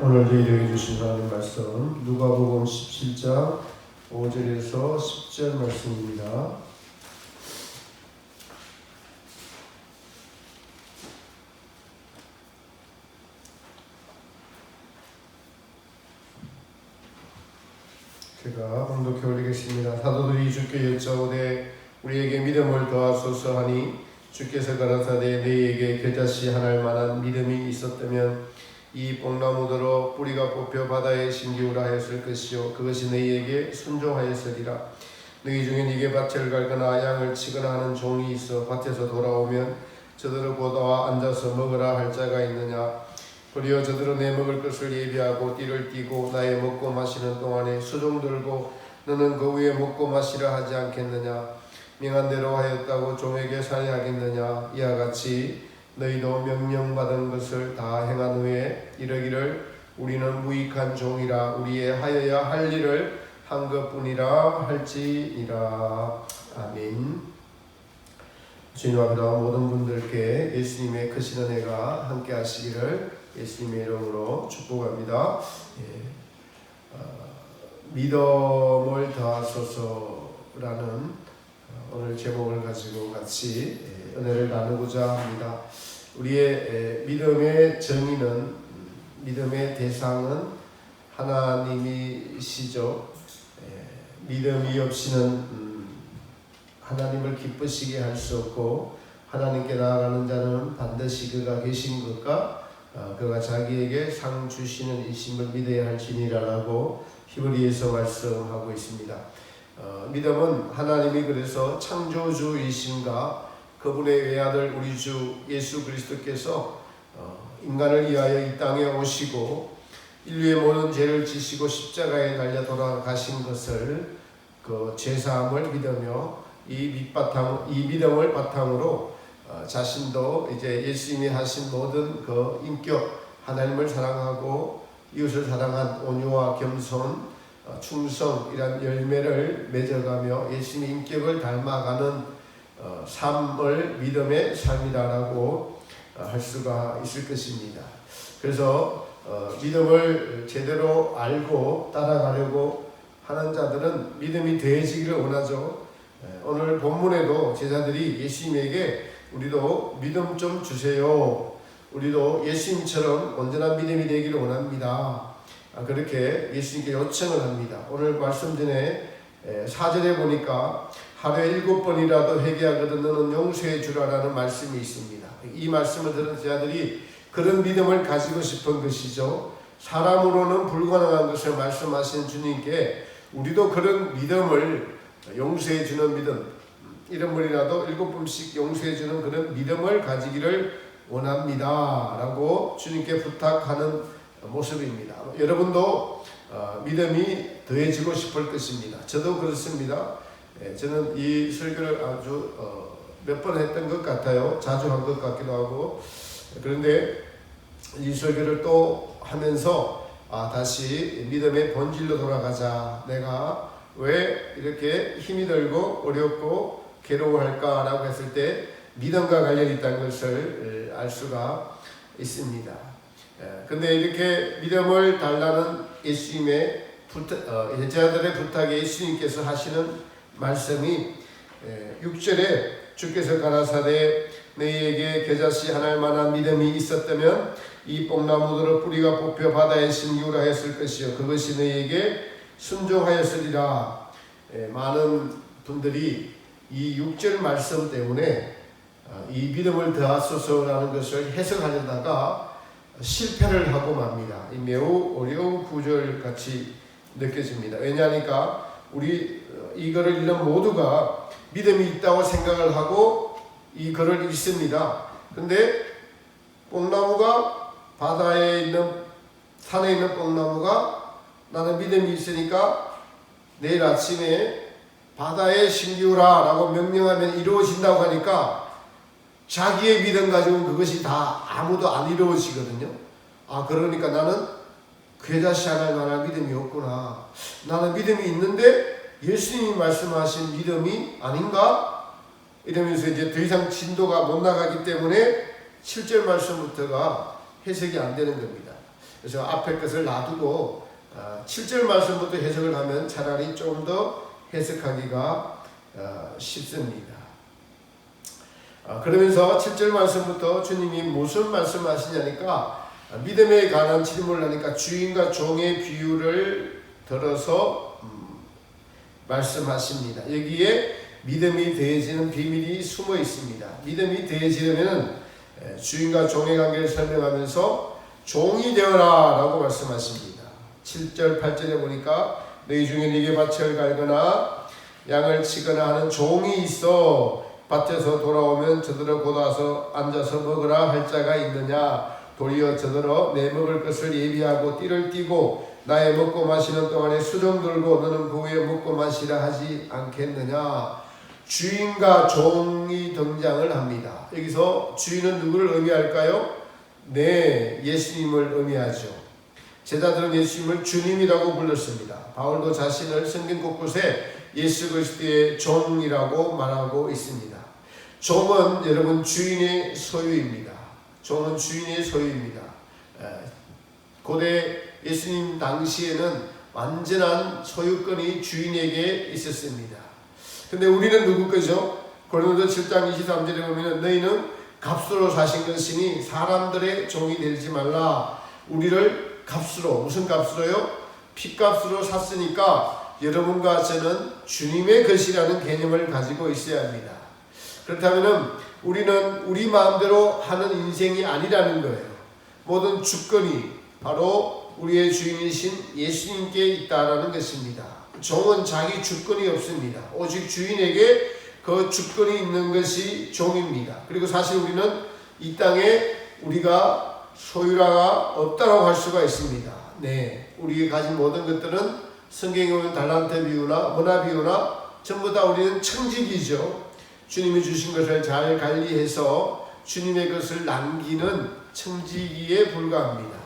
오늘 저희들에게 주신 하나님 말씀 누가복음 17장 5절에서 10절 말씀입니다. 제가 봉독해 올리겠습니다. 사도들이 주께 여짜오되 우리에게 믿음을 더하소서 하니 주께서 가라사대 너희에게 겨자씨 하나일 만한 믿음이 있었다면 이 뽕나무더러 뿌리가 뽑혀 바다에 심기우라 하였을 것이요 그것이 너희에게 순종하였으리라. 너희 중에 네게 밭을 갈거나 양을 치거나 하는 종이 있어 밭에서 돌아오면 저들을 보다와 앉아서 먹으라 할 자가 있느냐. 도리어 저들은 내 먹을 것을 예비하고 띠를 띠고 나의 먹고 마시는 동안에 수종 들고 너는 그 위에 먹고 마시라 하지 않겠느냐. 명한 대로 하였다고 종에게 살해하겠느냐. 이와 같이 너희도 명령받은 것을 다 행한 후에 이르기를 우리는 무익한 종이라 우리의 하여야 할 일을 한 것뿐이라 할지니라. 아멘. 주님 앞에다 모든 분들께 예수님의 크신 은혜가 함께 하시기를 예수님의 이름으로 축복합니다. 믿음을 더하소서라는 오늘 제목을 가지고 같이 은혜를 나누고자 합니다. 우리의 믿음의 정의는, 믿음의 대상은 하나님이시죠. 믿음이 없이는 하나님을 기쁘시게 할 수 없고 하나님께 나아가는 자는 반드시 그가 계신 것과 그가 자기에게 상 주시는 이심을 믿어야 할지니라라고 히브리에서 말씀하고 있습니다. 믿음은 하나님이 그래서 창조주이신가 그분의 외아들 우리 주 예수 그리스도께서 인간을 위하여 이 땅에 오시고 인류의 모든 죄를 지시고 십자가에 달려 돌아가신 것을 그 죄사함을 믿으며 이 믿음을 바탕으로 자신도 이제 예수님이 하신 모든 그 인격 하나님을 사랑하고 이웃을 사랑한 온유와 겸손 충성 이란 열매를 맺어가며 예수님의 인격을 닮아가는 삶을 믿음의 삶이라고 할 수가 있을 것입니다. 그래서 믿음을 제대로 알고 따라가려고 하는 자들은 믿음이 더해지기를 원하죠. 오늘 본문에도 제자들이 예수님에게 우리도 믿음 좀 주세요. 우리도 예수님처럼 온전한 믿음이 되기를 원합니다. 그렇게 예수님께 요청을 합니다. 오늘 말씀 전에 4절에 보니까 하루에 7번이라도 회개하거든 너는 용서해 주라라는 말씀이 있습니다. 이 말씀을 들은 제자들이 그런 믿음을 가지고 싶은 것이죠. 사람으로는 불가능한 것을 말씀하신 주님께 우리도 그런 믿음을 용서해 주는 믿음, 1번이라도 7번씩 용서해 주는 그런 믿음을 가지기를 원합니다 라고 주님께 부탁하는 모습입니다. 여러분도 믿음이 더해지고 싶을 것입니다. 저도 그렇습니다. 저는 이 설교를 아주 몇 번 했던 것 같아요. 자주 한 것 같기도 하고. 그런데 이 설교를 또 하면서 다시 믿음의 본질로 돌아가자. 내가 왜 이렇게 힘이 들고 어렵고 괴로워할까라고 했을 때 믿음과 관련이 있다는 것을 알 수가 있습니다. 근데 이렇게 믿음을 달라는 예수님의 제자들의 부탁에 예수님께서 하시는 말씀이 6절에 주께서 가라사대 너희에게 겨자씨 하나일 만한 믿음이 있었다면 이 뽕나무들의 뿌리가 뽑혀 바다에 심기우라 했을 것이요 그것이 너희에게 순종하였으리라. 많은 분들이 이 6절 말씀 때문에 이 믿음을 더하소서라는 것을 해석하려다가 실패를 하고 맙니다. 매우 어려운 구절같이 느껴집니다. 왜냐하니까 우리 이 글을 읽는 모두가 믿음이 있다고 생각을 하고 이 글을 읽습니다. 근데 뽕나무가 바다에 있는 산에 있는 뽕나무가 나는 믿음이 있으니까 내일 아침에 바다에 심기우라 라고 명령하면 이루어진다고 하니까 자기의 믿음 가지고는 그것이 다 아무도 안 이루어지거든요. 그러니까 나는 겨자씨 하나일 만한 믿음이 없구나. 나는 믿음이 있는데 예수님이 말씀하신 믿음이 아닌가? 이러면서 이제 더 이상 진도가 못 나가기 때문에 7절 말씀부터가 해석이 안 되는 겁니다. 그래서 앞에 것을 놔두고 7절 말씀부터 해석을 하면 차라리 좀 더 해석하기가 쉽습니다. 그러면서 7절 말씀부터 주님이 무슨 말씀하시냐니까 믿음에 관한 질문을 하니까 주인과 종의 비유를 들어서 말씀하십니다. 여기에 믿음이 더해지는 비밀이 숨어 있습니다. 믿음이 더해지려면 주인과 종의 관계를 설명하면서 종이 되어라 라고 말씀하십니다. 7절 8절에 보니까 너희 중에 네게 밭을 갈거나 양을 치거나 하는 종이 있어 밭에서 돌아오면 저들어 곧 와서 앉아서 먹으라 할 자가 있느냐. 도리어 저들어 내 먹을 것을 예비하고 띠를 띠고 나의 먹고 마시는 동안에 수정 들고 너는 그 후에 먹고 마시라 하지 않겠느냐. 주인과 종이 등장을 합니다. 여기서 주인은 누구를 의미할까요? 네, 예수님을 의미하죠. 제자들은 예수님을 주님이라고 불렀습니다. 바울도 자신을 성경 곳곳에 예수 그리스도의 종이라고 말하고 있습니다. 종은 여러분 주인의 소유입니다. 종은 주인의 소유입니다. 고대 예수님 당시에는 완전한 소유권이 주인에게 있었습니다. 근데 우리는 누구 거죠? 고린도 7장 23절에 보면 너희는 값으로 사신 것이니 사람들의 종이 되지 말라. 우리를 값으로, 무슨 값으로요? 피값으로 샀으니까 여러분과 저는 주님의 것이라는 개념을 가지고 있어야 합니다. 그렇다면 우리는 우리 마음대로 하는 인생이 아니라는 거예요. 모든 주권이 바로 우리의 주인이신 예수님께 있다라는 것입니다. 종은 자기 주권이 없습니다. 오직 주인에게 그 주권이 있는 것이 종입니다. 그리고 사실 우리는 이 땅에 우리가 소유라가 없다고 할 수가 있습니다. 네, 우리가 가진 모든 것들은 성경에 보면 달란트 비유나 문화 비유나 전부 다 우리는 청직이죠. 주님이 주신 것을 잘 관리해서 주님의 것을 남기는 청지기에 불과합니다.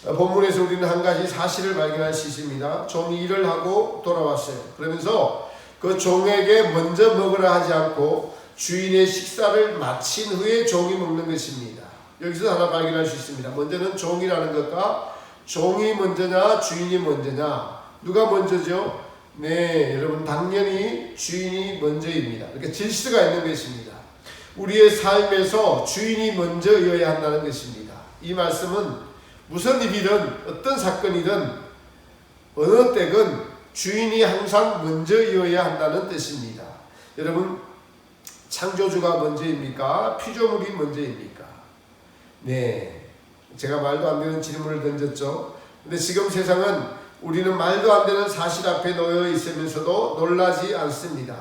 본문에서 우리는 한 가지 사실을 발견할 수 있습니다. 종이 일을 하고 돌아왔어요. 그러면서 그 종에게 먼저 먹으라 하지 않고 주인의 식사를 마친 후에 종이 먹는 것입니다. 여기서 하나 발견할 수 있습니다. 먼저는 종이라는 것과 종이 먼저냐 주인이 먼저냐. 누가 먼저죠? 네, 여러분 당연히 주인이 먼저입니다. 이렇게 질서가 있는 것입니다. 우리의 삶에서 주인이 먼저여야 한다는 것입니다. 이 말씀은 무슨 일이든 어떤 사건이든 어느 때건 주인이 항상 먼저여야 한다는 뜻입니다. 여러분 창조주가 먼저입니까? 피조물이 먼저입니까? 네, 제가 말도 안 되는 질문을 던졌죠. 근데 지금 세상은 우리는 말도 안 되는 사실 앞에 놓여 있으면서도 놀라지 않습니다.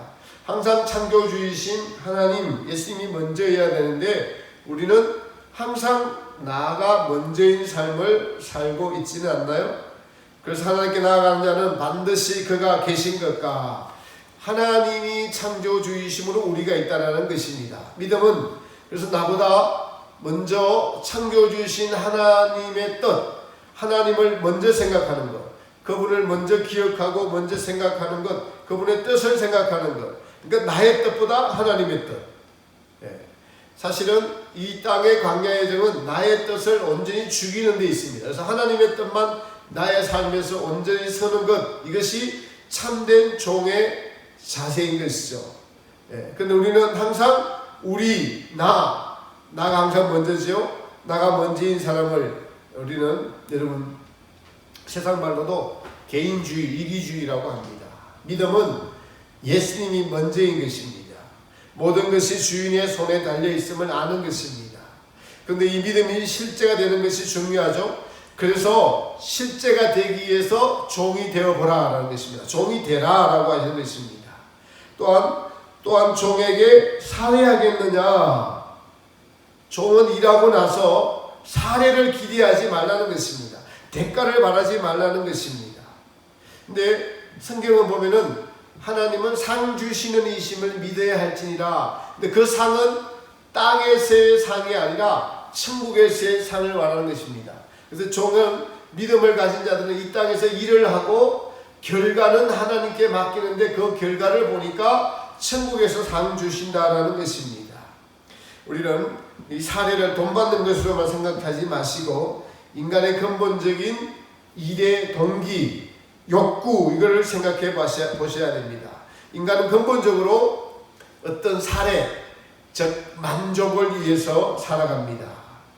항상 창조주이신 하나님, 예수님이 먼저여야 되는데 우리는 항상 나가 먼저인 삶을 살고 있지는 않나요? 그래서 하나님께 나아가는 자는 반드시 그가 계신 것과 하나님이 창조주이심으로 우리가 있다는 것입니다. 믿음은 그래서 나보다 먼저 창조주이신 하나님의 뜻, 하나님을 먼저 생각하는 것, 그분을 먼저 기억하고 먼저 생각하는 것, 그분의 뜻을 생각하는 것. 그러니까 나의 뜻보다 하나님의 뜻. 사실은 이 땅의 광야의 정은 나의 뜻을 온전히 죽이는 데 있습니다. 그래서 하나님의 뜻만 나의 삶에서 온전히 서는 것, 이것이 참된 종의 자세인 것이죠. 그런데 우리는 항상 나가 항상 먼저지요. 나가 먼저인 사람을 우리는 여러분 세상 말로도 개인주의, 이기주의라고 합니다. 믿음은 예수님이 먼저인 것입니다. 모든 것이 주인의 손에 달려 있음을 아는 것입니다. 그런데 이 믿음이 실제가 되는 것이 중요하죠. 그래서 실제가 되기 위해서 종이 되어보라 라는 것입니다. 종이 되라 라고 하시는 것입니다. 또한 종에게 살해하겠느냐. 종은 일하고 나서 살해를 기대하지 말라는 것입니다. 대가를 바라지 말라는 것입니다. 근데 성경을 보면은 하나님은 상 주시는 이심을 믿어야 할지니라. 근데 그 상은 땅에서의 상이 아니라 천국에서의 상을 말하는 것입니다. 그래서 종은 믿음을 가진 자들은 이 땅에서 일을 하고 결과는 하나님께 맡기는데 그 결과를 보니까 천국에서 상 주신다라는 것입니다. 우리는 이 사례를 돈 받는 것으로만 생각하지 마시고 인간의 근본적인 일의 동기, 욕구, 이걸 생각해 보셔야 됩니다. 인간은 근본적으로 어떤 사례, 즉 만족을 위해서 살아갑니다.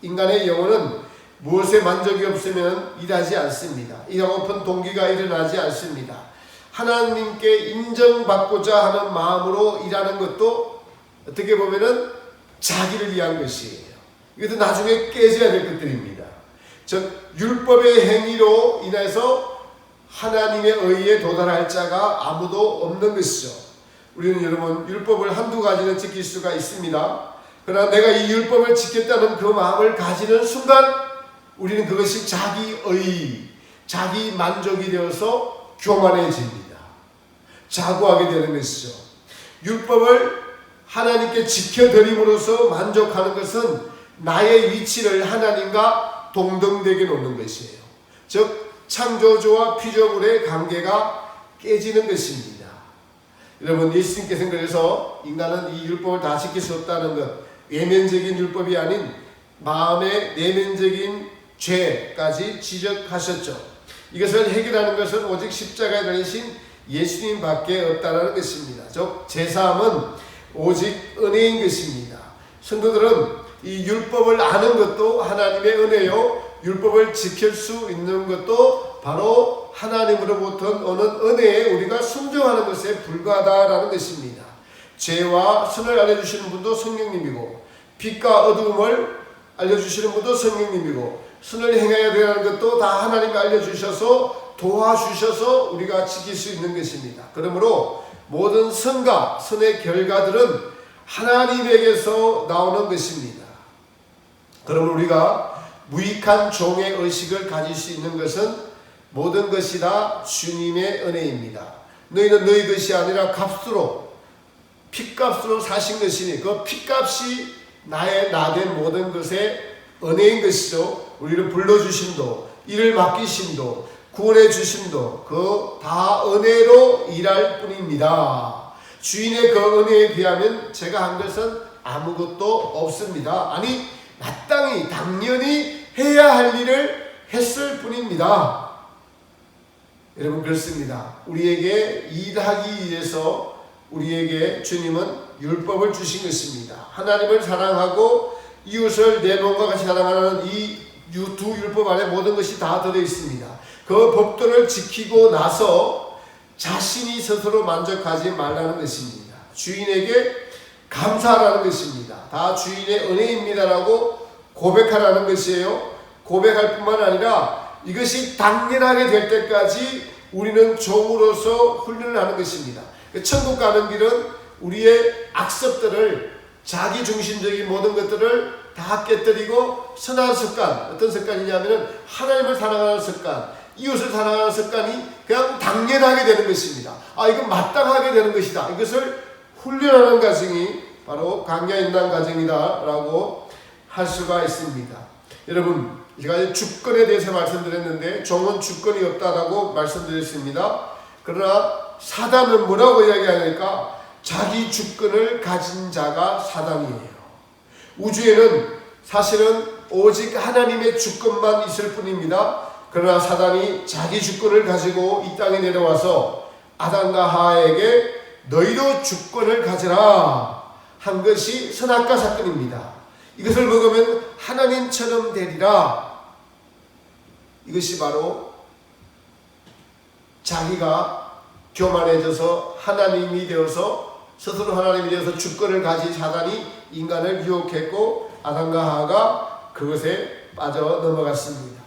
인간의 영혼은 무엇에 만족이 없으면 일하지 않습니다. 일하고픈 동기가 일어나지 않습니다. 하나님께 인정받고자 하는 마음으로 일하는 것도 어떻게 보면은 자기를 위한 것이에요. 이것도 나중에 깨져야 될 것들입니다. 즉 율법의 행위로 인해서 하나님의 의에 도달할 자가 아무도 없는 것이죠. 우리는 여러분 율법을 한두 가지는 지킬 수가 있습니다. 그러나 내가 이 율법을 지켰다는 그 마음을 가지는 순간 우리는 그것이 자기의, 자기 만족이 되어서 교만해집니다. 자고하게 되는 것이죠. 율법을 하나님께 지켜드림으로써 만족하는 것은 나의 위치를 하나님과 동등되게 놓는 것이에요. 즉 창조주와 피조물의 관계가 깨지는 것입니다. 여러분 예수님께서는 그래서 인간은 이 율법을 다 지킬 수 없다는 것, 외면적인 율법이 아닌 마음의 내면적인 죄까지 지적하셨죠. 이것을 해결하는 것은 오직 십자가에 달리신 예수님밖에 없다는 것입니다. 즉 제사함은 오직 은혜인 것입니다. 성도들은 이 율법을 아는 것도 하나님의 은혜요, 율법을 지킬 수 있는 것도 바로 하나님으로부터 오는 은혜에 우리가 순종하는 것에 불과하다라는 것입니다. 죄와 선을 알려주시는 분도 성령님이고 빛과 어두움을 알려주시는 분도 성령님이고 선을 행해야 되는 것도 다 하나님이 알려주셔서 도와주셔서 우리가 지킬 수 있는 것입니다. 그러므로 모든 선과 선의 결과들은 하나님에게서 나오는 것입니다. 그러므로 우리가 무익한 종의 의식을 가질 수 있는 것은 모든 것이 다 주님의 은혜입니다. 너희는 너희 것이 아니라 값으로 핏값으로 사신 것이니 그 핏값이 나된 모든 것의 은혜인 것이죠. 우리를 불러주심도 이를 맡기심도 구원해 주심도 그 다 은혜로 일할 뿐입니다. 주인의 그 은혜에 비하면 제가 한 것은 아무것도 없습니다. 아니 마땅히 당연히 해야 할 일을 했을 뿐입니다. 여러분 그렇습니다. 우리에게 일하기 위해서 우리에게 주님은 율법을 주신 것입니다. 하나님을 사랑하고 이웃을 내 몸과 같이 사랑하는 이 두 율법 안에 모든 것이 다 들어 있습니다. 그 법도를 지키고 나서 자신이 스스로 만족하지 말라는 것입니다. 주인에게 감사하라는 것입니다. 다 주인의 은혜입니다라고 고백하라는 것이에요. 고백할 뿐만 아니라 이것이 당연하게 될 때까지 우리는 종으로서 훈련을 하는 것입니다. 천국 가는 길은 우리의 악습들을 자기중심적인 모든 것들을 다 깨뜨리고 선한 습관, 어떤 습관이냐면 하나님을 사랑하는 습관, 이웃을 사랑하는 습관이 그냥 당연하게 되는 것입니다. 이건 마땅하게 되는 것이다. 이것을 훈련하는 과정이 바로 강야인단 과정이다라고 할 수가 있습니다. 여러분, 제가 주권에 대해서 말씀드렸는데 종은 주권이 없다라고 말씀드렸습니다. 그러나 사단은 뭐라고 이야기하니까 자기 주권을 가진 자가 사단이에요. 우주에는 사실은 오직 하나님의 주권만 있을 뿐입니다. 그러나 사단이 자기 주권을 가지고 이 땅에 내려와서 아담과 하와에게 너희도 주권을 가져라 한 것이 선악과 사건입니다. 이것을 먹으면 하나님처럼 되리라. 이것이 바로 자기가 교만해져서 하나님이 되어서 스스로 하나님이 되어서 주권을 가진 사단이 인간을 유혹했고 아담과 하와가 그것에 빠져 넘어갔습니다.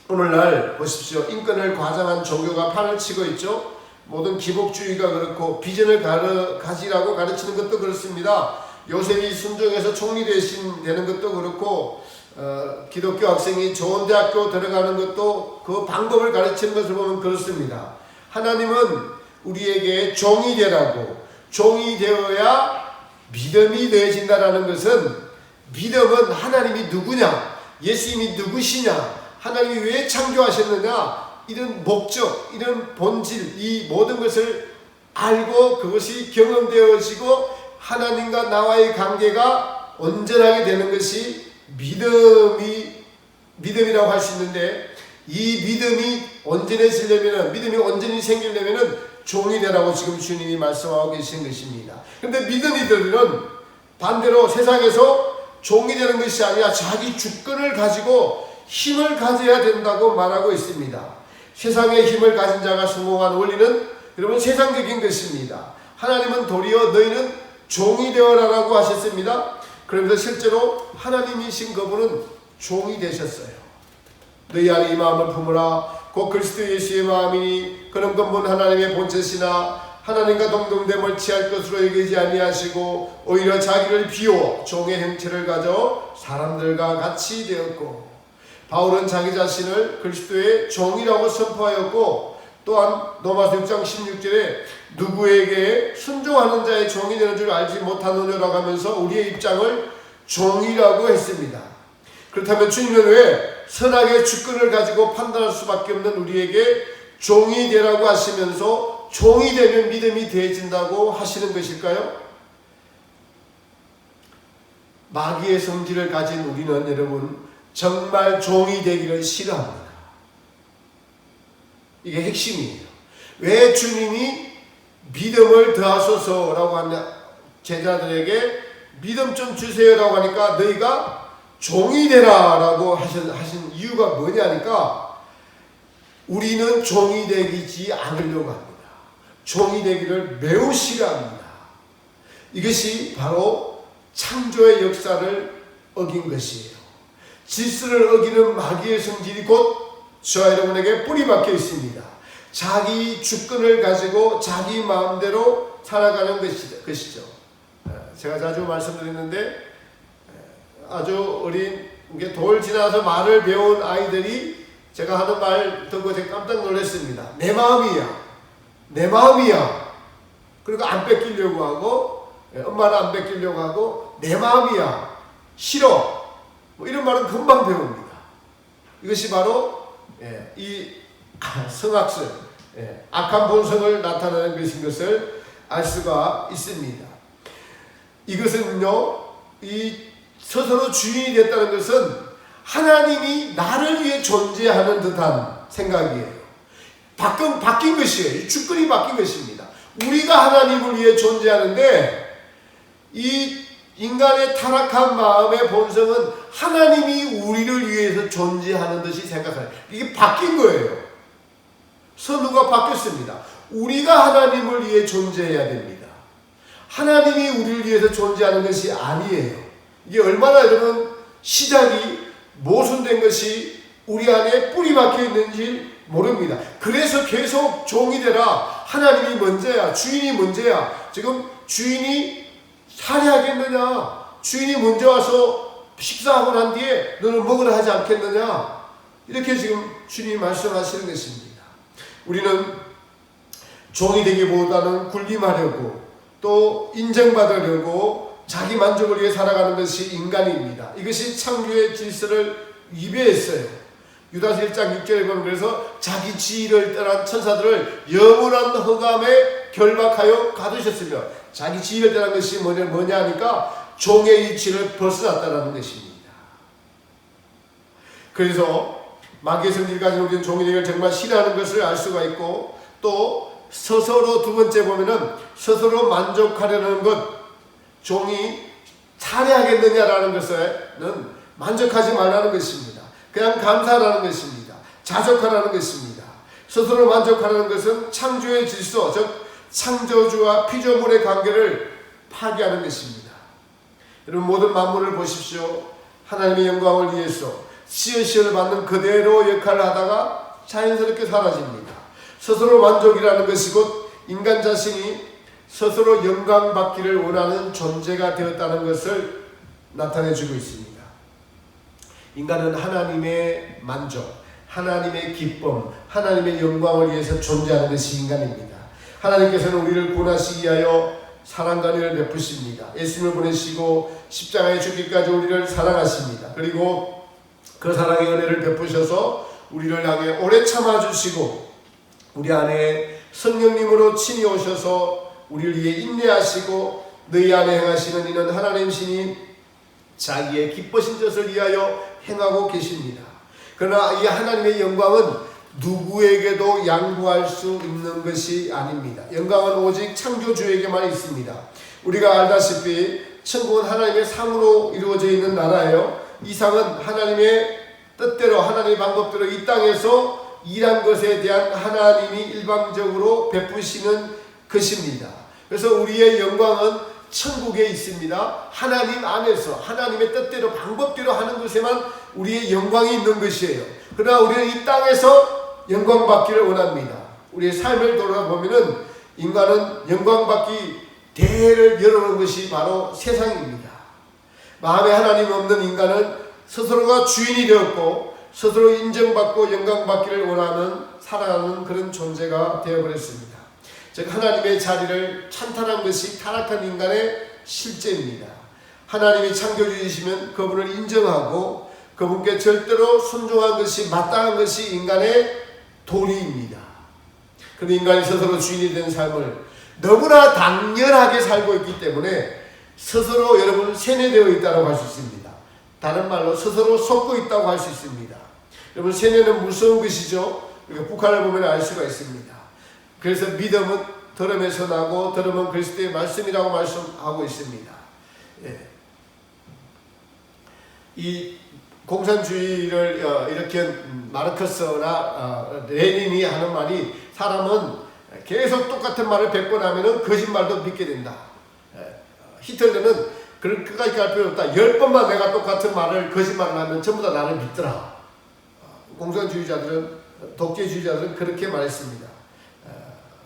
오늘날 보십시오. 인권을 과장한 종교가 판을 치고 있죠. 모든 기복주의가 그렇고 비전을 가지라고 가르치는 것도 그렇습니다. 요셉이 순종해서 총리 되는 것도 그렇고 기독교 학생이 좋은 대학교 들어가는 것도 그 방법을 가르치는 것을 보면 그렇습니다. 하나님은 우리에게 종이 되라고, 종이 되어야 믿음이 되어진다라는 것은 믿음은 하나님이 누구냐, 예수님이 누구시냐, 하나님이 왜 창조하셨느냐, 이런 목적, 이런 본질, 이 모든 것을 알고 그것이 경험되어지고 하나님과 나와의 관계가 온전하게 되는 것이 믿음이 믿음이라고 할 수 있는데, 이 믿음이 온전해지려면, 믿음이 온전히 생기려면 종이 되라고 지금 주님이 말씀하고 계신 것입니다. 그런데 믿음이들은 반대로 세상에서 종이 되는 것이 아니라 자기 주권을 가지고 힘을 가져야 된다고 말하고 있습니다. 세상의 힘을 가진 자가 성공한 원리는 여러분 세상적인 것입니다. 하나님은 도리어 너희는 종이 되어라라고 하셨습니다. 그러면서 실제로 하나님이신 그분은 종이 되셨어요. 너희 안에 이 마음을 품으라. 곧 그리스도 예수의 마음이니 그는 근본 하나님의 본체시나 하나님과 동등됨을 취할 것으로 여기지 아니하시고 오히려 자기를 비워 종의 형체를 가져 사람들과 같이 되었고, 바울은 자기 자신을 그리스도의 종이라고 선포하였고, 또한 로마서 6장 16절에 누구에게 순종하는 자의 종이 되는 줄 알지 못하느냐라고 하면서 우리의 입장을 종이라고 했습니다. 그렇다면 주님은 왜 선악의 주권을 가지고 판단할 수밖에 없는 우리에게 종이 되라고 하시면서 종이 되면 믿음이 되어진다고 하시는 것일까요? 마귀의 성질을 가진 우리는 여러분 정말 종이 되기를 싫어합니다. 이게 핵심이에요. 왜 주님이 믿음을 더하소서라고 하냐, 제자들에게 믿음 좀 주세요라고 하니까 너희가 종이 되라라고 하신 이유가 뭐냐니까, 우리는 종이 되지 않으려고 합니다. 종이 되기를 매우 싫어합니다. 이것이 바로 창조의 역사를 어긴 것이에요. 질서를 어기는 마귀의 성질이 곧 저와 여러분에게 뿌리 박혀 있습니다. 자기 주권을 가지고 자기 마음대로 살아가는 것이죠. 제가 자주 말씀드렸는데, 아주 어린 돌 지나서 말을 배운 아이들이 제가 하는 말 듣고 제가 깜짝 놀랐습니다. 내 마음이야. 내 마음이야. 그리고 안 뺏기려고 하고, 엄마는 안 뺏기려고 하고, 내 마음이야. 싫어. 뭐 이런 말은 금방 배웁니다. 이것이 바로 이 성악설, 악한 본성을 나타내는 것인 것을 알 수가 있습니다. 이것은요, 이 스스로 주인이 됐다는 것은 하나님이 나를 위해 존재하는 듯한 생각이에요. 바뀐 것이에요. 주권이 바뀐 것입니다. 우리가 하나님을 위해 존재하는데, 이 인간의 타락한 마음의 본성은 하나님이 우리를 위해서 존재하는 듯이 생각하는, 이게 바뀐 거예요. 선우가 바뀌었습니다. 우리가 하나님을 위해 존재해야 됩니다. 하나님이 우리를 위해서 존재하는 것이 아니에요. 이게 얼마나 여러분 시작이 모순된 것이 우리 안에 뿌리 박혀 있는지 모릅니다. 그래서 계속 종이 되라. 하나님이 먼저야. 주인이 먼저야. 지금 주인이 살해하겠느냐? 주인이 먼저 와서 식사하고 난 뒤에 너는 먹으라 하지 않겠느냐? 이렇게 지금 주님이 말씀하시는 것입니다. 우리는 종이 되기보다는 군림하려고, 또 인정받으려고 자기 만족을 위해 살아가는 것이 인간입니다. 이것이 창조의 질서를 위배했어요. 유다서 1장 6절에 보면 그래서 자기 지위를 떠난 천사들을 영원한 흑암에 결박하여 가두셨으며, 자기 지위를 떠난 것이 뭐냐 하니까 종의 위치를 벗어났다는 것입니다. 그래서 마귀의 성질 가진 우리는 종이 되기를 정말 싫어하는 것을 알 수가 있고, 또 스스로 두 번째 보면은 스스로 만족하려는 것, 종이 살해하겠느냐라는 것에는 만족하지 말라는 것입니다. 그냥 감사하라는 것입니다. 자족하라는 것입니다. 스스로 만족하라는 것은 창조의 질서, 즉 창조주와 피조물의 관계를 파괴하는 것입니다. 여러분 모든 만물을 보십시오. 하나님의 영광을 위해서 씨앗을 받는 그대로 역할을 하다가 자연스럽게 사라집니다. 스스로 만족이라는 것이 곧 인간 자신이 스스로 영광받기를 원하는 존재가 되었다는 것을 나타내주고 있습니다. 인간은 하나님의 만족, 하나님의 기쁨, 하나님의 영광을 위해서 존재하는 것이 인간입니다. 하나님께서는 우리를 구원하시기 위하여 사랑과 은혜를 베푸십니다. 예수님을 보내시고 십자가에 죽기까지 우리를 사랑하십니다. 그리고 그 사랑의 은혜를 베푸셔서 우리를 향해 오래 참아주시고, 우리 안에 성령님으로 친히 오셔서 우리를 위해 인내하시고, 너희 안에 행하시는 이는 하나님 신이 자기의 기쁘신 뜻을 위하여 행하고 계십니다. 그러나 이 하나님의 영광은 누구에게도 양보할 수 있는 것이 아닙니다. 영광은 오직 창조주에게만 있습니다. 우리가 알다시피 천국은 하나님의 상으로 이루어져 있는 나라예요. 이 상은 하나님의 뜻대로 하나님의 방법대로 이 땅에서 일한 것에 대한 하나님이 일방적으로 베푸시는 것입니다. 그래서 우리의 영광은 천국에 있습니다. 하나님 안에서 하나님의 뜻대로 방법대로 하는 것에만 우리의 영광이 있는 것이에요. 그러나 우리는 이 땅에서 영광 받기를 원합니다. 우리의 삶을 돌아보면은 인간은 영광 받기 대회를 열어놓은 것이 바로 세상입니다. 마음에 하나님 없는 인간은 스스로가 주인이 되었고 스스로 인정받고 영광받기를 원하는 살아가는 그런 존재가 되어버렸습니다. 즉 하나님의 자리를 찬탈한 것이 타락한 인간의 실제입니다. 하나님이 창조주이시면 그분을 인정하고 그분께 절대로 순종한 것이 마땅한 것이 인간의 도리입니다. 그런데 인간이 스스로 주인이 된 삶을 너무나 당연하게 살고 있기 때문에 스스로 여러분 세뇌되어 있다고 할 수 있습니다. 다른 말로 스스로 속고 있다고 할 수 있습니다. 여러분 세뇌는 무서운 것이죠. 우리가 북한을 보면 알 수가 있습니다. 그래서 믿음은 들음에서 나고 들음은 그리스도의 말씀이라고 말씀하고 있습니다. 예. 이 공산주의를 일으킨 마르크스나 레닌이 하는 말이 사람은 계속 똑같은 말을 100번 하면 거짓말도 믿게 된다. 히틀러는 그런 끝까지 갈 필요 없다. 10번만 내가 똑같은 말을 거짓말을 하면 전부 다 나를 믿더라. 공산주의자들은 독재주의자들은 그렇게 말했습니다.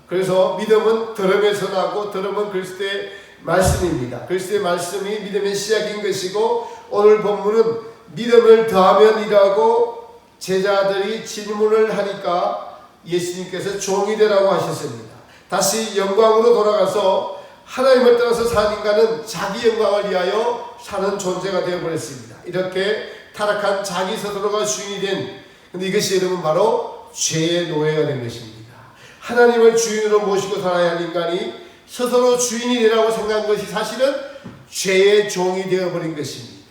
그래서 믿음은 들음에서 나고 들음은 그리스도의 말씀입니다. 그리스도의 말씀이 믿음의 시작인 것이고 오늘 본문은 믿음을 더하면이라고 제자들이 질문을 하니까 예수님께서 종이 되라고 하셨습니다. 다시 영광으로 돌아가서 하나님을 따라서 사는 인간은 자기 영광을 위하여 사는 존재가 되어버렸습니다. 이렇게 타락한 자기 스스로가 주인이 된, 근데 이것이 여러분 바로 죄의 노예가 된 것입니다. 하나님을 주인으로 모시고 살아야 할 인간이 스스로 주인이 되라고 생각한 것이 사실은 죄의 종이 되어버린 것입니다.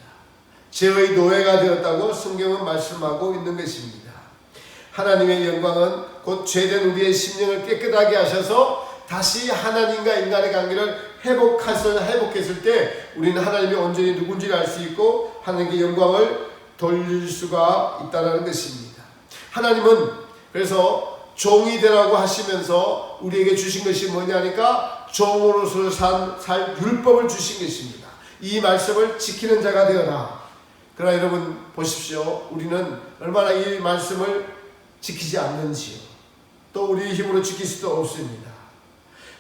죄의 노예가 되었다고 성경은 말씀하고 있는 것입니다. 하나님의 영광은 곧 죄된 우리의 심령을 깨끗하게 하셔서 다시 하나님과 인간의 관계를 회복했을 때 우리는 하나님이 온전히 누군지를 알 수 있고 하나님께 영광을 돌릴 수가 있다는 것입니다. 하나님은 그래서 종이 되라고 하시면서 우리에게 주신 것이 뭐냐니까 종으로서 살 율법을 주신 것입니다. 이 말씀을 지키는 자가 되어라. 그러나 여러분 보십시오. 우리는 얼마나 이 말씀을 지키지 않는지요. 또 우리의 힘으로 지킬 수도 없습니다.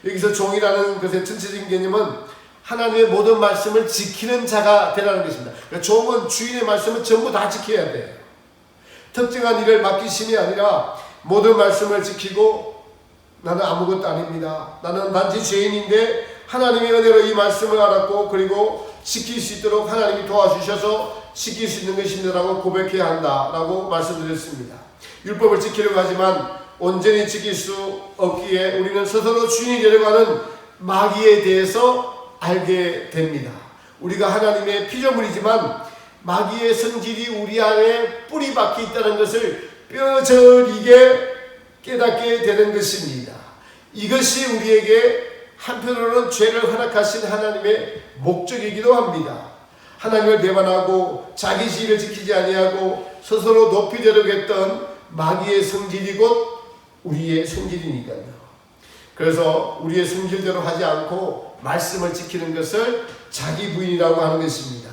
여기서 종이라는 것의 전체적인 개념은 하나님의 모든 말씀을 지키는 자가 되라는 것입니다. 그러니까 종은 주인의 말씀을 전부 다 지켜야 돼요. 특정한 일을 맡기심이 아니라 모든 말씀을 지키고 나는 아무것도 아닙니다. 나는 단지 죄인인데 하나님의 은혜로 이 말씀을 알았고 그리고 지킬 수 있도록 하나님이 도와주셔서 지킬 수 있는 것입니다라고 고백해야 한다라고 말씀드렸습니다. 율법을 지키려고 하지만 온전히 지킬 수 없기에 우리는 스스로 주인이 되려고 하는 마귀에 대해서 알게 됩니다. 우리가 하나님의 피조물이지만 마귀의 성질이 우리 안에 뿌리 박혀 있다는 것을 뼈저리게 깨닫게 되는 것입니다. 이것이 우리에게 한편으로는 죄를 허락하신 하나님의 목적이기도 합니다. 하나님을 배반하고 자기 지위를 지키지 아니하고 스스로 높이 되려고 했던 마귀의 성질이 곧 우리의 성질이니까요. 그래서 우리의 성질대로 하지 않고 말씀을 지키는 것을 자기 부인이라고 하는 것입니다.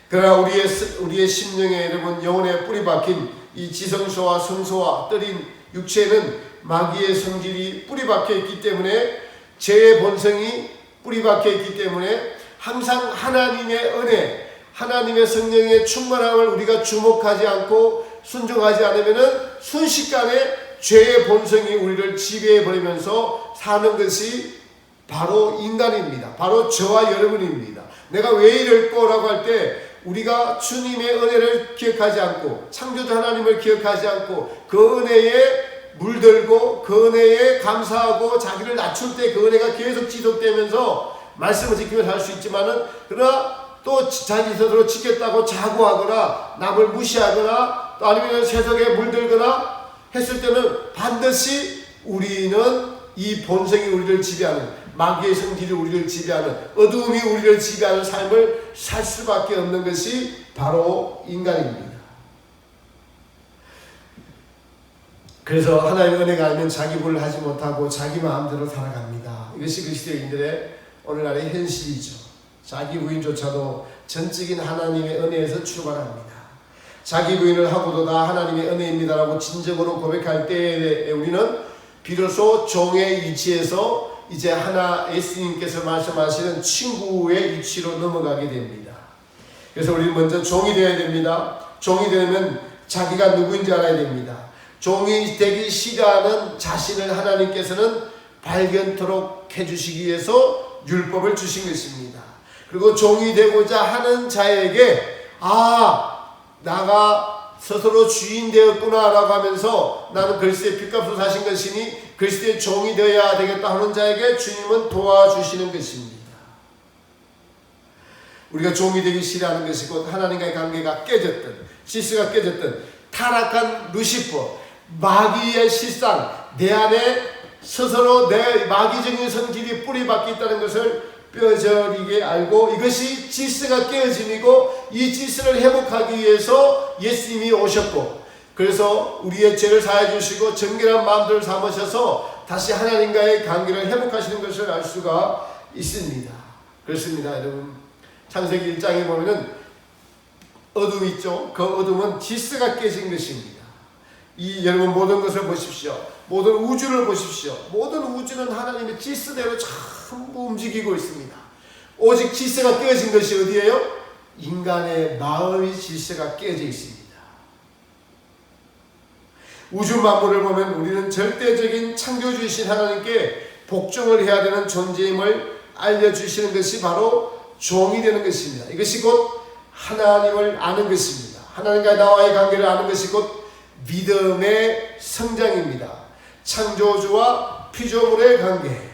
그러나 우리의 심령에 여러분 영혼에 뿌리 박힌 이 지성소와 성소와 떨인 육체는 마귀의 성질이 뿌리 박혀 있기 때문에 죄의 본성이 뿌리 박혀 있기 때문에 항상 하나님의 은혜, 하나님의 성령의 충만함을 우리가 주목하지 않고 순종하지 않으면은 순식간에 죄의 본성이 우리를 지배해버리면서 사는 것이 바로 인간입니다. 바로 저와 여러분입니다. 내가 왜 이럴 거라고 할 때 우리가 주님의 은혜를 기억하지 않고 창조주 하나님을 기억하지 않고 그 은혜에 물들고 그 은혜에 감사하고 자기를 낮출 때 그 은혜가 계속 지속되면서 말씀을 지키면서 살 수 있지만은 그러나 또 자기 스스로 지켰다고 자고하거나 남을 무시하거나 또 아니면 세속에 물들거나 했을 때는 반드시 우리는 이 본성이 우리를 지배하는, 마귀의 성질이 우리를 지배하는, 어두움이 우리를 지배하는 삶을 살 수밖에 없는 것이 바로 인간입니다. 그래서 하나님의 은혜가 아니면 자기 분을 하지 못하고 자기 마음대로 살아갑니다. 이것이 그리스도인들의 오늘날의 현실이죠. 자기 부인조차도 전적인 하나님의 은혜에서 출발합니다. 자기 부인을 하고도 다 하나님의 은혜입니다라고 진정으로 고백할 때에 우리는 비로소 종의 위치에서 이제 예수님께서 말씀하시는 친구의 위치로 넘어가게 됩니다. 그래서 우리는 먼저 종이 되어야 됩니다. 종이 되면 자기가 누구인지 알아야 됩니다. 종이 되기 싫어하는 자신을 하나님께서는 발견토록 해주시기 위해서 율법을 주신 것입니다. 그리고 종이 되고자 하는 자에게 나가 스스로 주인 되었구나 라고 하면서 나는 그리스도의 핏값으로 사신 것이니 그리스도의 종이 되어야 되겠다 하는 자에게 주님은 도와주시는 것입니다. 우리가 종이 되기 싫어하는 것이 곧 하나님과의 관계가 깨졌던, 질서가 깨졌던 타락한 루시퍼, 마귀의 실상, 내 안에 스스로 내 마귀적인 성질이 뿌리박혀 있다는 것을 뼈저리게 알고 이것이 질서가 깨어짐이고 이 질서를 회복하기 위해서 예수님이 오셨고 그래서 우리의 죄를 사해 주시고 정결한 마음들을 삼으셔서 다시 하나님과의 관계를 회복하시는 것을 알 수가 있습니다. 그렇습니다. 여러분 창세기 1장에 보면은 어둠이 있죠. 그 어둠은 질서가 깨진 것입니다. 여러분 모든 것을 보십시오. 모든 우주를 보십시오. 모든 우주는 하나님의 질서대로 전부 움직이고 있습니다. 오직 질서가 깨어진 것이 어디예요? 인간의 마음의 질서가 깨져 있습니다. 우주 만물을 보면 우리는 절대적인 창조주이신 하나님께 복종을 해야 되는 존재임을 알려주시는 것이 바로 종이 되는 것입니다. 이것이 곧 하나님을 아는 것입니다. 하나님과 나와의 관계를 아는 것이 곧 믿음의 성장입니다. 창조주와 피조물의 관계,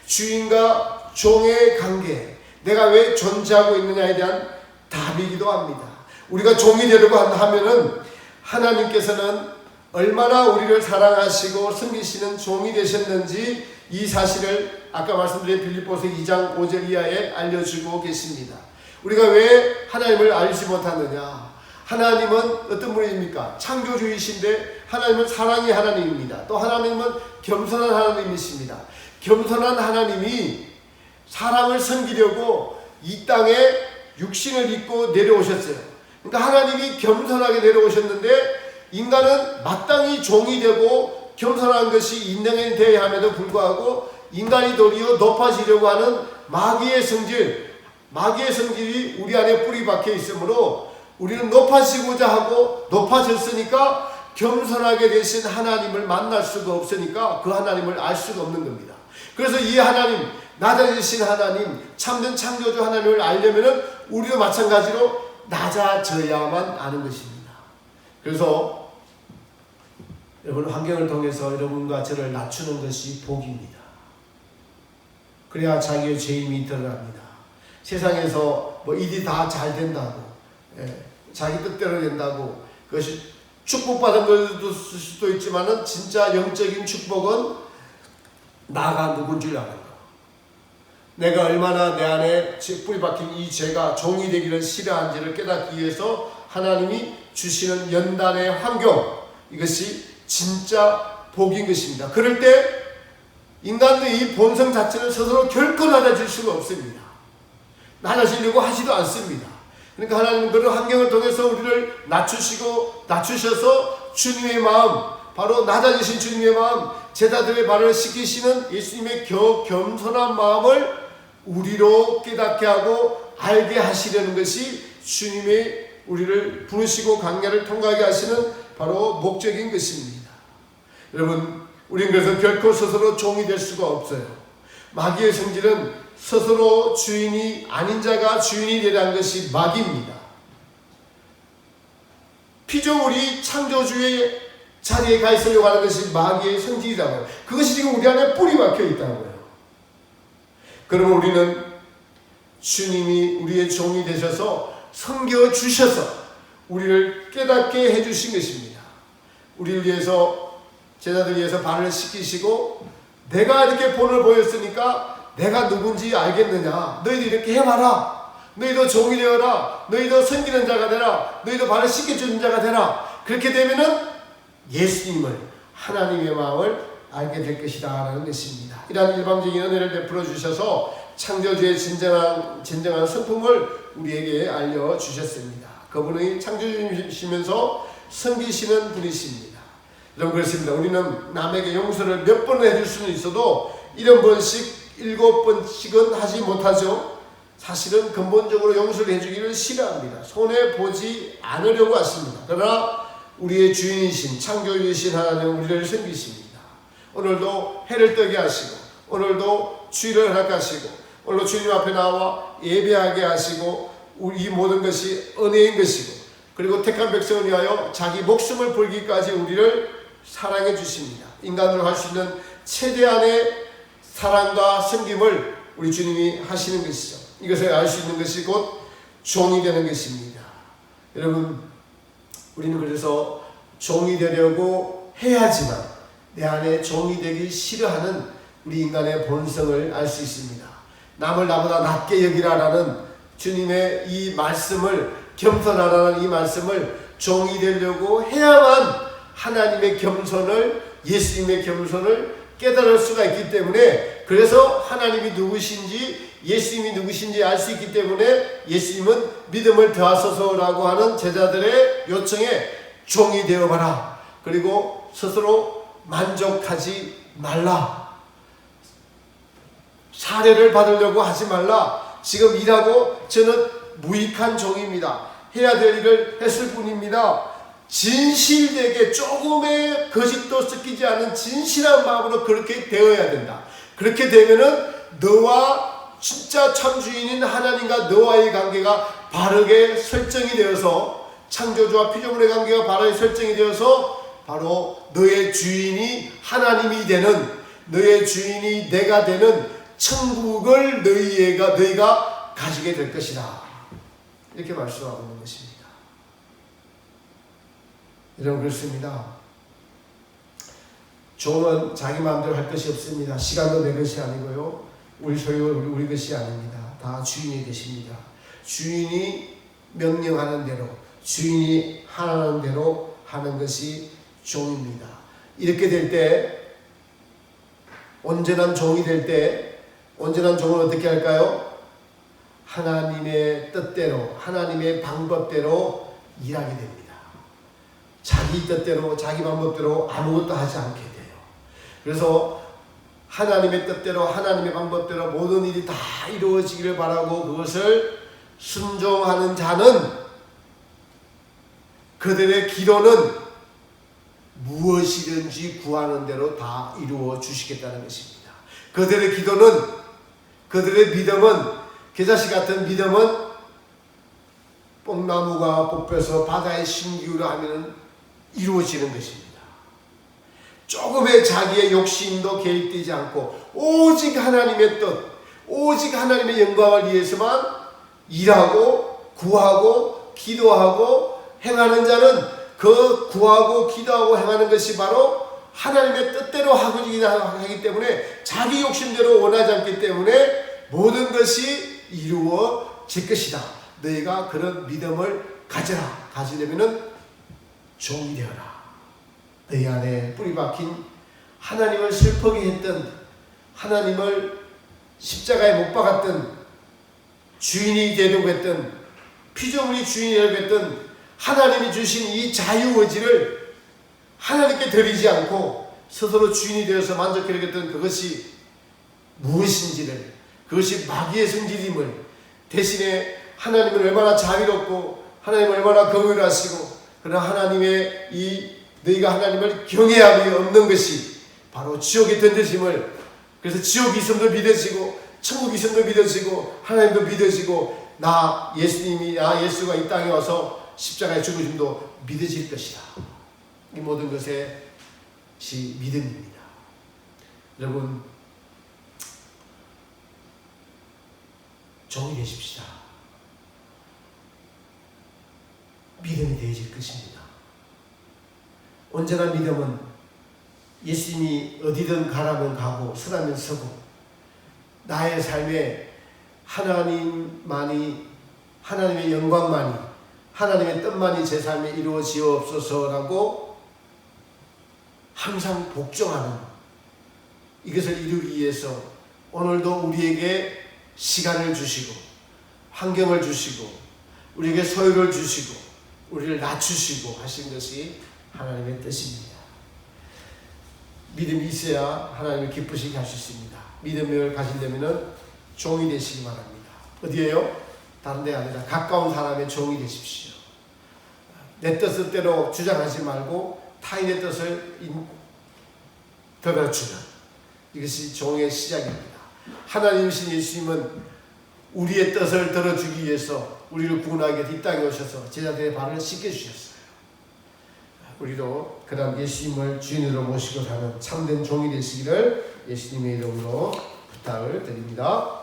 주인과 종의 관계, 내가 왜 존재하고 있느냐에 대한 답이기도 합니다. 우리가 종이 되려고 하면은 하나님께서는 얼마나 우리를 사랑하시고 섬기시는 종이 되셨는지 이 사실을 아까 말씀드린 빌립보서 2장 5절 이하에 알려주고 계십니다. 우리가 왜 하나님을 알지 못하느냐? 하나님은 어떤 분이십니까? 창조주이신데 하나님은 사랑의 하나님입니다. 또 하나님은 겸손한 하나님이십니다. 겸손한 하나님이 사람을 섬기려고 이 땅에 육신을 입고 내려오셨어요. 그러니까 하나님이 겸손하게 내려오셨는데 인간은 마땅히 종이 되고 겸손한 것이 인정이 되어야 함에도 불구하고 인간이 도리어 높아지려고 하는 마귀의 성질이 우리 안에 뿌리 박혀 있으므로 우리는 높아지고자 하고 높아졌으니까 겸손하게 되신 하나님을 만날 수가 없으니까 그 하나님을 알 수가 없는 겁니다. 그래서 이 하나님, 낮아지신 하나님, 참된 창조주 하나님을 알려면 우리도 마찬가지로 낮아져야만 아는 것입니다. 그래서 여러분 환경을 통해서 여러분과 저를 낮추는 것이 복입니다. 그래야 자기의 죄임이 드러납니다. 세상에서 일이 다 잘 된다고, 자기 뜻대로 된다고, 그것이 축복받은 것도 쓸 수도 있지만은 진짜 영적인 축복은 나가 누군지 아는 거. 내가 얼마나 내 안에 뿌리 박힌 이 죄가 종이 되기를 싫어한지를 깨닫기 위해서 하나님이 주시는 연단의 환경, 이것이 진짜 복인 것입니다. 그럴 때 인간의 이 본성 자체는 스스로 결코 낮아질 수가 없습니다. 낮아지려고 하지도 않습니다. 그러니까 하나님은 그런 환경을 통해서 우리를 낮추셔서 주님의 마음, 바로 낮아지신 주님의 마음, 제자들의 발을 씻기시는 예수님의 겸손한 마음을 우리로 깨닫게 하고 알게 하시려는 것이 주님의 우리를 부르시고 광야를 통과하게 하시는 바로 목적인 것입니다. 여러분, 우리는 그래서 결코 스스로 종이 될 수가 없어요. 마귀의 성질은 스스로 주인이 아닌 자가 주인이 되라는 것이 마귀입니다. 피조물이 창조주의 자리에 가 있으려고 하는 것이 마귀의 성질이라고요. 그것이 지금 우리 안에 뿌리 박혀 있다고요. 그러면 우리는 주님이 우리의 종이 되셔서 섬겨주셔서 우리를 깨닫게 해주신 것입니다. 우리를 위해서, 제자들 위해서 발을 씻기시고, 내가 이렇게 본을 보였으니까 내가 누군지 알겠느냐, 너희도 이렇게 해봐라, 너희도 종이 되어라, 너희도 섬기는 자가 되라, 너희도 발을 씻겨주는 자가 되라. 그렇게 되면은 예수님을, 하나님의 마음을 알게 될 것이다 라는 것입니다. 이러한 일방적인 은혜를 베풀어 주셔서 창조주의 진정한 성품을 우리에게 알려주셨습니다. 그분이 창조주시면서 섬기시는 분이십니다. 여러분, 그렇습니다. 우리는 남에게 용서를 몇 번을 해줄 수는 있어도 70번씩 7번씩은 하지 못하죠. 사실은 근본적으로 용서를 해주기를 싫어합니다. 손해보지 않으려고 하십니다. 그러나 우리의 주인이신 창조주이신 하나님은 우리를 섬기십니다. 오늘도 해를 뜨게 하시고, 오늘도 주일을 허락하시고, 오늘도 주님 앞에 나와 예배하게 하시고, 우리 모든 것이 은혜인 것이고, 그리고 택한 백성을 위하여 자기 목숨을 걸기까지 우리를 사랑해 주십니다. 인간으로 할 수 있는 최대한의 사랑과 섬김을 우리 주님이 하시는 것이죠. 이것을 알 수 있는 것이 곧 종이 되는 것입니다. 여러분, 우리는 그래서 종이 되려고 해야지만 내 안에 종이 되기 싫어하는 우리 인간의 본성을 알 수 있습니다. 남을 나보다 낮게 여기라라는 주님의 이 말씀을, 겸손하라는 이 말씀을 종이 되려고 해야만 하나님의 겸손을, 예수님의 겸손을 깨달을 수가 있기 때문에, 그래서 하나님이 누구신지, 예수님이 누구신지 알 수 있기 때문에 예수님은 믿음을 더하소서라고 하는 제자들의 요청에 종이 되어봐라. 그리고 스스로 만족하지 말라. 사례를 받으려고 하지 말라. 지금 일하고 저는 무익한 종입니다. 해야 될 일을 했을 뿐입니다. 진실되게 조금의 거짓도 섞이지 않은 진실한 마음으로 그렇게 되어야 된다. 그렇게 되면은 너와 진짜 참주인인 하나님과 너와의 관계가 바르게 설정이 되어서, 창조주와 피조물의 관계가 바르게 설정이 되어서 바로 너의 주인이 하나님이 되는, 너의 주인이 내가 되는 천국을 너희가 가지게 될 것이다. 이렇게 말씀하고 있는 것입니다. 여러분, 그렇습니다. 종은 자기 마음대로 할 것이 없습니다. 시간도 내 것이 아니고요, 우리 소유, 우리 것이 아닙니다. 다 주인이 되십니다. 주인이 명령하는 대로, 주인이 하라는 대로 하는 것이 종입니다. 이렇게 될 때, 온전한 종이 될 때, 온전한 종은 어떻게 할까요? 하나님의 뜻대로, 하나님의 방법대로 일하게 됩니다. 자기 뜻대로, 자기 방법대로 아무것도 하지 않게 돼요. 그래서 하나님의 뜻대로, 하나님의 방법대로 모든 일이 다 이루어지기를 바라고 그것을 순종하는 자는, 그들의 기도는 무엇이든지 구하는 대로 다 이루어 주시겠다는 것입니다. 그들의 기도는, 그들의 믿음은, 겨자씨 같은 믿음은 뽕나무가 뽑혀서 바다에 심기우려 하면 이루어지는 것입니다. 조금의 자기의 욕심도 개입되지 않고 오직 하나님의 뜻, 오직 하나님의 영광을 위해서만 일하고 구하고 기도하고 행하는 자는, 그 구하고 기도하고 행하는 것이 바로 하나님의 뜻대로 하기 때문에, 자기 욕심대로 원하지 않기 때문에 모든 것이 이루어질 것이다. 너희가 그런 믿음을 가져라. 가지려면 종이 되어라. 너희 안에 뿌리 박힌, 하나님을 슬프게 했던, 하나님을 십자가에 못 박았던, 주인이 되려고 했던, 피조물이 주인이 되려고 했던 하나님이 주신 이 자유의지를 하나님께 드리지 않고 스스로 주인이 되어서 만족하려고 했던 그것이 무엇인지를, 그것이 마귀의 성질임을, 대신에 하나님은 얼마나 자비롭고 하나님은 얼마나 긍휼하시고, 그러나 하나님의 이 너희가 하나님을 경외함이 없는 것이 바로 지옥에 던져짐을, 그래서 지옥이 있음도 믿어지고 천국이 있음도 믿어지고 하나님도 믿어지고, 나 예수가 이 땅에 와서 십자가에 죽으심도 믿어질 것이다. 이 모든 것이 믿음입니다. 여러분, 종이 되십시다. 믿음이 되어질 것입니다. 언제나 믿음은 예수님이 어디든 가라면 가고 서라면 서고 나의 삶에 하나님만이, 하나님의 영광만이, 하나님의 뜻만이 제 삶에 이루어지옵소서라고 항상 복종하는, 이것을 이루기 위해서 오늘도 우리에게 시간을 주시고 환경을 주시고 우리에게 소유를 주시고 우리를 낮추시고 하신 것이 하나님의 뜻입니다. 믿음이 있어야 하나님을 기쁘시게 하실 수 있습니다. 믿음을 가지려면 종이 되시기 바랍니다. 어디에요? 다른 데 아니라 가까운 사람의 종이 되십시오. 내 뜻대로 주장하지 말고 타인의 뜻을 들어주는, 이것이 종의 시작입니다. 하나님이신 예수님은 우리의 뜻을 들어주기 위해서 우리를 구원하기 위해 이 땅에 오셔서 제자들의 발을 씻겨주셨어요. 우리도 그런 예수님을 주인으로 모시고 사는 참된 종이 되시기를 예수님의 이름으로 부탁을 드립니다.